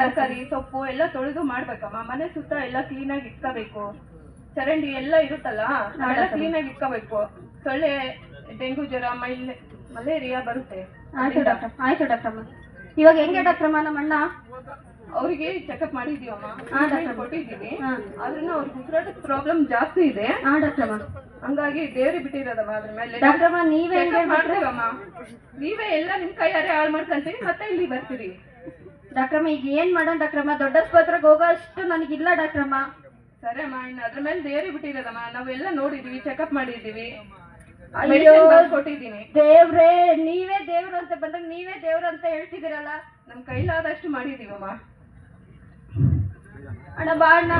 ತರಕಾರಿ, ಸೊಪ್ಪು ಎಲ್ಲ ತೊಳೆದು ಮಾಡ್ಬೇಕಮ್ಮ. ಮನೆ ಸುತ್ತ ಎಲ್ಲ ಕ್ಲೀನ್ ಆಗಿ ಇಟ್ಕೋಬೇಕು. ಚರಂಡಿ ಎಲ್ಲ ಇರುತ್ತಲ್ಲ, ನಾವೆಲ್ಲ ಕ್ಲೀನ್ ಆಗಿ ಇಟ್ಕೋಬೇಕು. ಸೊಳ್ಳೆ, ಡೆಂಗು ಜ್ವರ, ಮಲೇರಿಯಾ ಬರುತ್ತೆ. ಆಯ್ತು ಡಾಕ್ಟ್ರಮ್ಮ. ಇವಾಗ ಹೆಂಗೆ ಡಾಕ್ಟ್ರಮ್ಮ ನಮ್ಮ ಅಣ್ಣ? ಅವರಿಗೆ ಚೆಕಪ್ ಮಾಡಿದೀವಮ್ಮ, ಕೊಟ್ಟಿದ್ದೀವಿ. ಆದ್ರೂ ಅವ್ರಿಗೆ ಉಸಿರಾಟದ ಪ್ರಾಬ್ಲಮ್ ಜಾಸ್ತಿ ಇದೆ. ಹಂಗಾಗಿ ದೇವ್ರಿ ಬಿಟ್ಟಿರೋದಮ್ಮ ಅದ್ರ ಮೇಲೆ. ಡಾಕ್ಟ್ರಮ್ಮ, ನೀವೇ ಮಾಡ್ತೀವಮ್ಮ. ನೀವೇ ಎಲ್ಲ ನಿಮ್ ಕೈಯಾರೆ ಹಾಳು ಮಾಡ್ಕೊಂತೀವಿ, ಮತ್ತೆ ಇಲ್ಲಿ ಬರ್ತೀರಿ. ಡಾಕ್ಟ್ರಮ್ಮ, ಈಗ ಏನ್ ಮಾಡೋಣ ಡಾಕ್ಟ್ರಮ್ಮ? ದೊಡ್ಡ ಆಸ್ಪತ್ರೆಗೆ ಹೋಗೋ ಅಷ್ಟು ನನಗಿಲ್ಲ ಡಾಕ್ಟ್ರಮ್ಮ. ಸರಿ ಅಮ್ಮ, ಇನ್ನು ಅದ್ರ ಮೇಲೆ ದೇವ್ರಿ ಬಿಟ್ಟಿರೋದಮ್ಮ. ನಾವೆಲ್ಲ ನೋಡಿದೀವಿ, ಚೆಕಪ್ ಮಾಡಿದೀವಿ, ಕೊಟ್ಟಿದ್ದೀನಿ. ದೇವ್ರೇ, ನೀವೇ ದೇವ್ರು ಅಂತ ಬಂದಾಗ ನೀವೇ ದೇವ್ರು ಅಂತ ಹೇಳ್ತಿದ್ದೀರಲ್ಲ. ನಮ್ ಕೈಲಾದಷ್ಟು ಮಾಡಿದೀವಮ್ಮ. ಅಣ್ಣ ಬಾ ಅಣ್ಣ,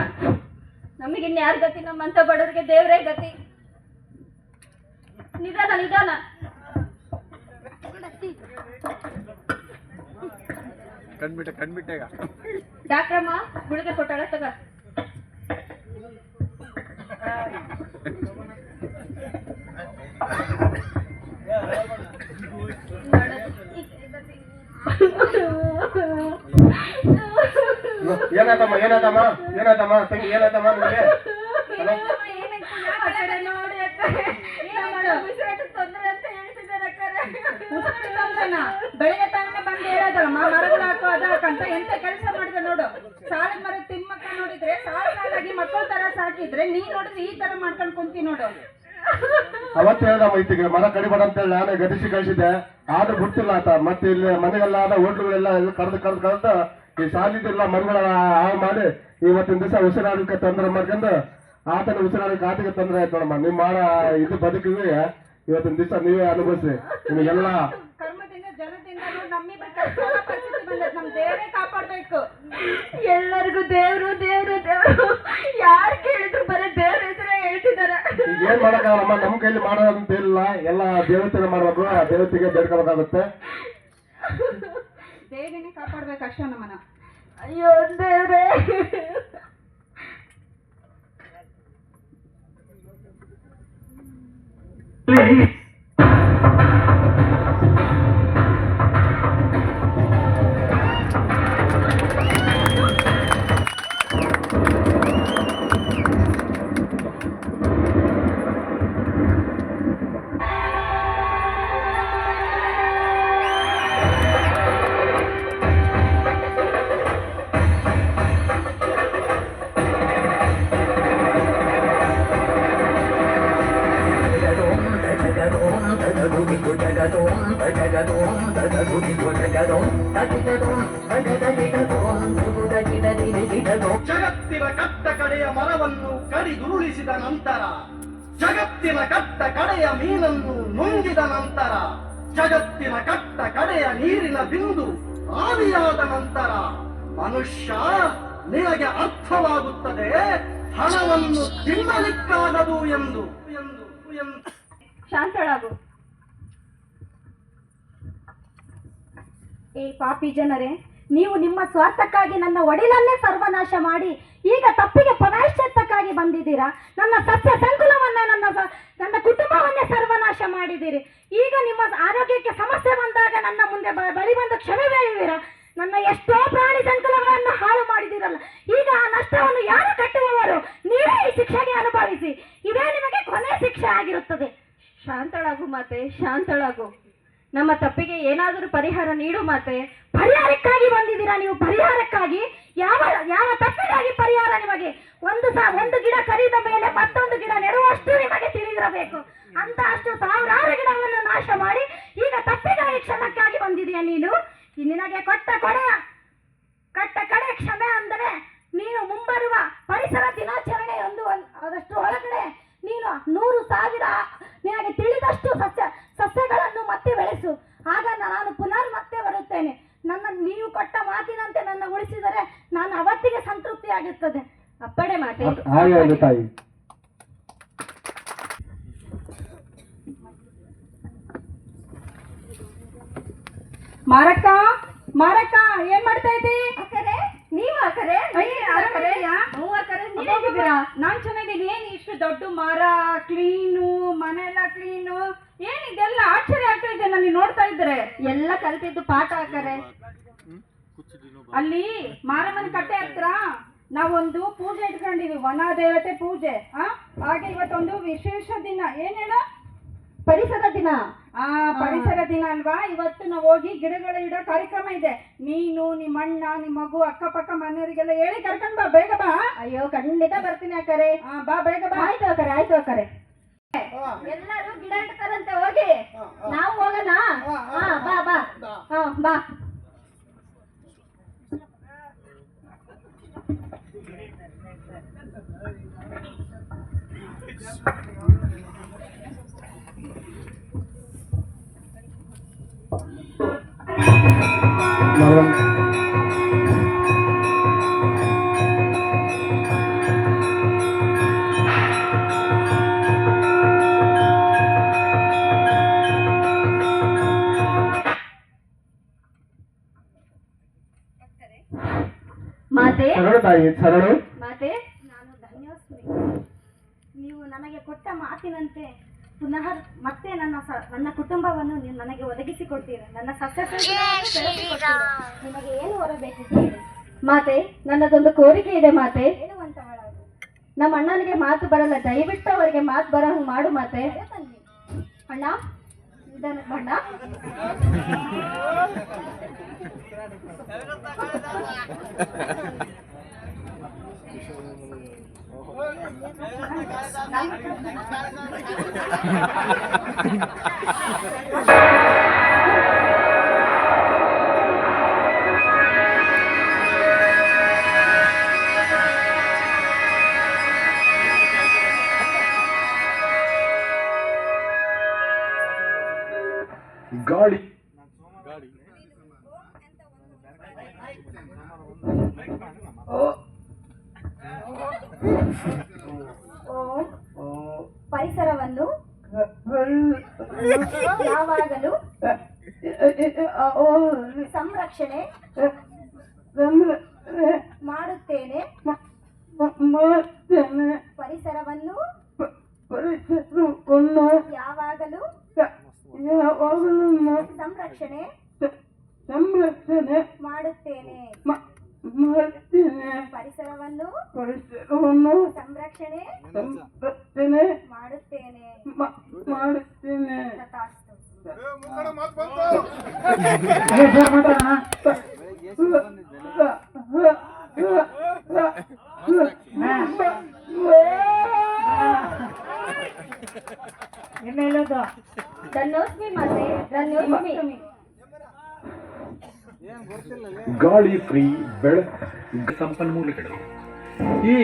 ನಮಗಿನ್ ಯಾರ ಗತಿ? ನಮ್ಮಂತ ಬಡವರಿಗೆ ದೇವ್ರೇ ಗತಿ. ನಿಧಾನ ನಿಧಾನ. ಕಣ್ಬಿಟ್ಟೆ ಡಾಕ್ಟ್ರಮ್ಮ, ಗುಳಿಗೆ ಕೊಟ್ಟಾಳ, ತಗ. ಏನಾಯ್ತಮ್ಮ ತಂಗಿ? ಏನಾಯ್ತಮ್ಮ ನಿಮಗೆ? ಬೆಳಿಗ್ಗೆ ತಾನೇ ಬಂದು ಹೇಳೋದಲ್ಲಮ್ಮ, ಮರಗಳು ಹಾಕೋ ಅದಕ್ಕಂತ ಎಂತ ಕೆಲಸ ಮಾಡಿದೆ ನೋಡು. ಸಾಲಿನ ಮರ ತಿಮ್ಮಕ್ಕ ನೋಡಿದ್ರೆ ಸಾಲಾಗಿ ಮಕ್ಕಳ ತರ ಸಾಕಿದ್ರೆ, ನೀ ನೋಡಿದ್ರೆ ಈ ತರ ಮಾಡ್ಕೊಂಡು ಕುಂತಿ ನೋಡು. ಅವತ್ತು ಹೇಳ್ದಮ್ಮ, ಇತ್ತಿಗೆ ಮರ ಕಡಿಬೇಡ ಅಂತ ಹೇಳಿ ನಾನೇ ಗದಿಸಿ ಕಳಿಸಿದ್ದೆ. ಆದ್ರೂ ಬಿಟ್ಟಿಲ್ಲ ಆತ. ಮತ್ತೆ ಇಲ್ಲಿ ಮನೆಗೆಲ್ಲ ಹೋಟ್ಲುಗಳೆಲ್ಲ ಕರೆದು ಈ ಸಾಲಿದೆಲ್ಲ ಮರಗಳ ಹಾಳು ಮಾಡಿ ಇವತ್ತಿನ ದಿವಸ ಉಸಿರಾಡಲಿಕ್ಕೆ ತೊಂದರೆ ಮಾಡ್ಕೊಂಡು ಆತನ ಉಸಿರಾಡಲಿಕ್ಕೆ ಆತಗೆ ತೊಂದರೆ ಆಯ್ತು ನೋಡಮ್ಮ. ನೀವು ಮಾಡೋ ಇದು ಬದುಕಿಗೆ ಇವತ್ತಿನ ದಿವಸ ನೀವೇ ಅನುಭವಿಸಿ ನಿಮಗೆಲ್ಲ ಕರ್ಮದಿಂದ ಜನದಿಂದ ನಮ್ಮಿಬ್ಬರ ಪರಿಸ್ಥಿತಿ ಬಂದೈತೆ. ನಮ್ ದೇವರೇ ಕಾಪಾಡ್ಬೇಕು. ಎಲ್ಲರಿಗೂ ದೇವ್ರು ದೇವ್ರು ದೇವ್ರು ಯಾರು ಕೇಳಿದ್ರು ಬರೀ ದೇವ್ರ ಹೆಸರೇ ಹೇಳ್ತಿದಾರೆ. ಈಗ ಏನ್ ಮಾಡಕ್ಕಾಗಲ್ಲಮ್ಮ, ನಮ್ ಕೈಲಿ ಮಾಡೋದಂತ ಇಲ್ಲ, ಎಲ್ಲ ದೇವತೆಗೆ ಮಾಡ್ಬೇಕು, ಆ ದೇವತೆಗೆ ಬೇಡ್ಕೋಬೇಕಾಗುತ್ತೆ. ದೇವಿನೇ ಕಾಪಾಡ್ಬೇಕು ಅಷ್ಟೇ ನಮ್ಮನ್ನ. ಅಯ್ಯೋ ದೇವ್ರೇ. ಜಗತ್ತಿನ ಕಟ್ಟ ಕಡೆಯ ಮರವನ್ನು ಕಡಿದುರುಳಿಸಿದ ನಂತರ, ಜಗತ್ತಿನ ಕಟ್ಟ ಕಡೆಯ ಮೀನನ್ನು ನುಂಗಿದ ನಂತರ, ಜಗತ್ತಿನ ಕಟ್ಟ ಕಡೆಯ ನೀರಿನ ಬಿಂದು ಆವಿಯಾದ ನಂತರ ಮನುಷ್ಯ ನಿನಗೆ ಅರ್ಥವಾಗುತ್ತದೆ ಹಣವನ್ನು ತಿನ್ನಲಿಕ್ಕಾಗದು ಎಂದು ಎಂದು ಎಂದು ಶಾಂತಳಾಗು. ಏ ಪಾಪಿ ಜನರೇ, ನೀವು ನಿಮ್ಮ ಸ್ವಾರ್ಥಕ್ಕಾಗಿ ನನ್ನ ಒಡಿಲನ್ನೇ ಸರ್ವನಾಶ ಮಾಡಿ ಈಗ ತಪ್ಪಿಗೆ ಪರಾಶ್ಚಿತ್ತಕ್ಕಾಗಿ ಬಂದಿದ್ದೀರಾ. ನನ್ನ ಸಸ್ಯ ಸಂಕುಲವನ್ನೇ ನನ್ನ ಕುಟುಂಬವನ್ನೇ ಸರ್ವನಾಶ ಮಾಡಿದ್ದೀರಿ. ಈಗ ನಿಮ್ಮ ಆರೋಗ್ಯಕ್ಕೆ ಸಮಸ್ಯೆ ಬಂದಾಗ ನನ್ನ ಮುಂದೆ ಬಳಿ ಬಂದು ಕ್ಷಮೆ ಬೇಡುವಿರಾ? ನನ್ನ ಎಷ್ಟೋ ಪ್ರಾಣಿ ಸಂಕುಲಗಳನ್ನು ಹಾಳು ಮಾಡಿದಿರಲ್ಲ, ಈಗ ಆ ನಷ್ಟವನ್ನು ಯಾರು ಕಟ್ಟುವವರು? ನೀವೇ ಈ ಶಿಕ್ಷೆಗೆ ಅನುಭವಿಸಿ. ಇದೇ ನಿಮಗೆ ಕೊನೆ ಶಿಕ್ಷೆ ಆಗಿರುತ್ತದೆ. ಶಾಂತಳಾಗು ಮಾತೆ, ಶಾಂತಳಾಗು. ನಮ್ಮ ತಪ್ಪಿಗೆ ಏನಾದರೂ ಪರಿಹಾರ ನೀಡು ಮಾತೆ. ಪರಿಹಾರಕ್ಕಾಗಿ ಬಂದಿದ್ದೀರಾ ನೀವು? ಪರಿಹಾರಕ್ಕಾಗಿ? ಯಾವ ಯಾವ ತಪ್ಪಿಗಾಗಿ ಪರಿಹಾರ ನಿಮಗೆ? ಒಂದು ಗಿಡ ಕರಿದ ಮೇಲೆ ಮತ್ತೊಂದು ಗಿಡ ನೆಡುವಷ್ಟು ನಿಮಗೆ ತಿಳಿದಿರಬೇಕು. ಅಂತ ಅಷ್ಟು ಸಾವಿರಾರು ಗಿಡವನ್ನು ನಾಶ ಮಾಡಿ ಈಗ ತಪ್ಪಿಗಾಗಿ ಕ್ಷಮಕ್ಕಾಗಿ ಬಂದಿದೆಯಾ ನೀನು? ನಿನಗೆ ಕೊಟ್ಟ ಕಡೆ ಕ್ಷಮೆ ಅಂದರೆ ನೀನು ಮುಂಬರುವ ಪರಿಸರ ದಿನಾಚರಣೆ ಅದಷ್ಟು ಒಳಗಡೆ ನೀನು 100,000 ನಿನಗೆ ತಿಳಿದಷ್ಟು ಸಸ್ಯಗಳನ್ನು ಮತ್ತೆ ಬೆಳೆಸು. ಆಗ ನಾನು ಪುನರ್ ಮತ್ತೆ ಬರುತ್ತೇನೆ. ನೀವು ಕೊಟ್ಟ ಮಾತಿನಂತೆ ನನ್ನ ಉಳಿಸಿದರೆ ನಾನು ಅವತ್ತಿಗೆ ಸಂತೃಪ್ತಿ ಆಗುತ್ತದೆ. ಅಪ್ಪಡೆ ಮಾತೆ. ಹಾಗೆ ತಾಯಿ. ಮಾರಕ್ಕ ಮಾರಕ್ಕ, ಏನ್ ಮಾಡ್ತಾ ಇದ್ದಿ? ಅಕ್ಕರೆ ನೀವು ಅಕ್ಕರೆ? ನಾನ್ ಚೆನ್ನಾಗಿದ್ದೀನಿ. ಏನ್ ಇಷ್ಟು ದೊಡ್ಡ ಮರ, ಕ್ಲೀನು, ಮನೆಯೆಲ್ಲ ಕ್ಲೀನು, ಏನ್ ಇದೆಲ್ಲ ಆಶ್ಚರ್ಯ ಆಗ್ತಾ ಇದೆ ನನಗೆ ನೋಡ್ತಾ ಇದ್ರೆ. ಎಲ್ಲ ಕಲ್ತಿದ್ದು ಪಾಠ ಅಕ್ಕರೆ. ಅಲ್ಲಿ ಮಾರಮ್ಮನ ಕಟ್ಟೆ ಹತ್ರ ನಾವೊಂದು ಪೂಜೆ ಇಟ್ಕೊಂಡಿವಿ, ವನ ದೇವತೆ ಪೂಜೆ. ಹಾಗೆ ಇವತ್ತೊಂದು ವಿಶೇಷ ದಿನ. ಏನ್ ಹೇಳ? ಪರಿಸರ ದಿನ. ಪರಿಸರ ದಿನ ಅಲ್ವಾ? ಇವತ್ತು ನಾವು ಹೋಗಿ ಗಿಡಗಳ ಇಡೋ ಕಾರ್ಯಕ್ರಮ ಇದೆ. ನೀನು, ನಿಮ್ಮ ಅಣ್ಣ, ನಿಮ್ಮ ಮಗು, ಅಕ್ಕಪಕ್ಕ ಮನೆಯವರಿಗೆಲ್ಲ ಹೇಳಿ ಕರ್ಕೊಂಡ್ ಬಾ, ಬೇಗ ಬಾ. ಅಯ್ಯೋ ಖಂಡಿತ ಬರ್ತೀನಿ ಅಕ್ಕರೆ. ಬಾ, ಬೇಗ ಬಾ. ಆಯ್ತು ಅಕ್ಕರೆ, ಆಯ್ತು ಅಕ್ಕರೆ. ಎಲ್ಲರೂ ಗಿಡ ಇಡ್ತಾರಂತೆ, ಹೋಗಿ ನಾವು ಹೋಗೋಣ. ಬಾ ಬಾ. ಬಾ. ಮಾತೆ, ಮಾತೆ, ನಾನು ಧನ್ಯೋಸ್ಮಿ. ನೀವು ನನಗೆ ಕೊಟ್ಟ ಮಾತಿನಂತೆ ಪುನಃ ಮತ್ತೆ ನನ್ನ ಕುಟುಂಬವನ್ನು ನೀವು ನನಗೆ ಒದಗಿಸಿಕೊಡ್ತೀರಾ. ನನ್ನ ನಿಮಗೆ ಏನು ಹೊರಬೇಕು ಮಾತೆ? ನನ್ನದೊಂದು ಕೋರಿಕೆ ಇದೆ ಮಾತೆ. ನಮ್ಮ ಅಣ್ಣನಿಗೆ ಮಾತು ಬರಲ್ಲ, ದಯವಿಟ್ಟು ಅವರಿಗೆ ಮಾತು ಬರೋ ಹಂಗೆ ಮಾಡು ಮಾತೆ. ಅಣ್ಣ ಬಣ್ಣ ಓಂ ಪರಿಸರವನ್ನು ಯಾವಾಗಲೂ ಸಂರಕ್ಷಣೆ ಮಾಡುತ್ತೇನೆ. ಪರಿಸರವನ್ನು ಯಾವಾಗಲೂ ಸಂರಕ್ಷಣೆ ಮಾಡುತ್ತೇನೆ. ಪರಿಸರವನ್ನು ಸಂರಕ್ಷಣೆ ಮಾಡುತ್ತೇನೆ. ತಥಾಸ್ತು. ಧನ್ಯೋಸ್ಮಿ ಮಾತೆ, ಧನ್ಯೋಸ್ಮಿ. ಗಾಳಿ ಫ್ರೀ ಬೆಳಕು ಸಂಪನ್ಮೂಲಗಳು ಈ